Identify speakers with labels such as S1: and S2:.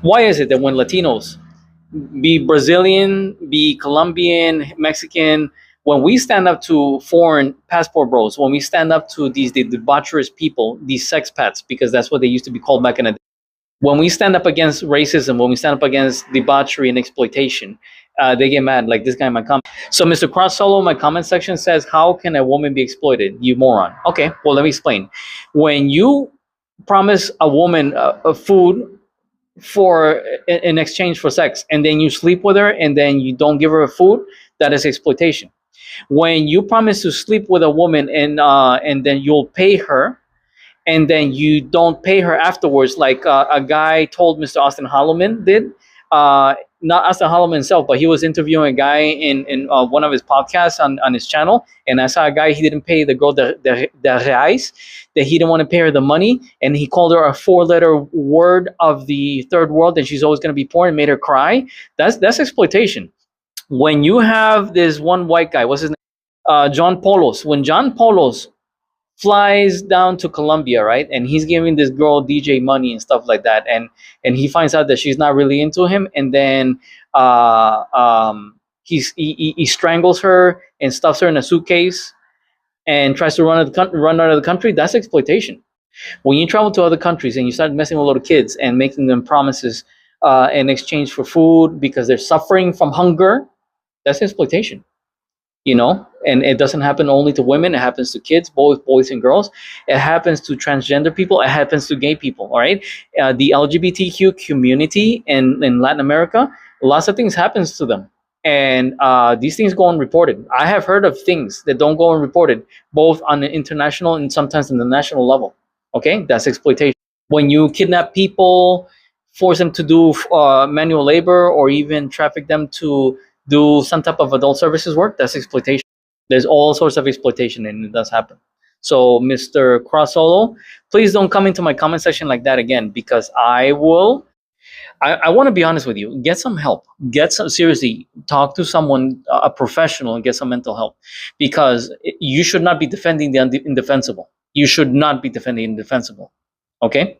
S1: Why is it that when Latinos, be Brazilian, be Colombian, Mexican, when we stand up to foreign passport bros, when we stand up to these the debaucherous people, these sex pets, because that's what they used to be called back in the day, when we stand up against racism, when we stand up against debauchery and exploitation, they get mad. Like this guy in my comment. So Mr. Cross Solo, my comment section says, "How can a woman be exploited? You moron." Okay, well let me explain. When you promise a woman a food for in exchange for sex, and then you sleep with her, and then you don't give her food, that is exploitation. When you promise to sleep with a woman and then you'll pay her, and then you don't pay her afterwards, like a guy told Mr. Austin Holloman did. Not Austin Holloman himself, but he was interviewing a guy in one of his podcasts on his channel, and I saw a guy, he didn't pay the girl the reais, that he didn't want to pay her the money, and he called her a four-letter word of the third world, and she's always going to be poor, and made her cry. That's exploitation. When you have this one white guy, what's his name? John Polos. When John Polos flies down to Colombia, right? And he's giving this girl DJ money and stuff like that, and he finds out that she's not really into him, and then he strangles her and stuffs her in a suitcase and tries to run out of the country. That's exploitation. When you travel to other countries and you start messing with little kids and making them promises in exchange for food because they're suffering from hunger, that's exploitation. And it doesn't happen only to women. It happens to kids, both boys and girls. It happens to transgender people. It happens to gay people. All right, the LGBTQ community in Latin America, lots of things happens to them, and these things go unreported. I have heard of things that don't go unreported, both on the international and sometimes on the national level. Okay, that's exploitation. When you kidnap people, force them to do manual labor, or even traffic them to do some type of adult services work, that's exploitation. There's all sorts of exploitation, and it does happen. So, Mr. Crossolo, please don't come into my comment section like that again, because I will. I want to be honest with you. Get some help. Seriously, talk to someone, a professional, and get some mental help, because you should not be defending the indefensible. You should not be defending the indefensible. Okay.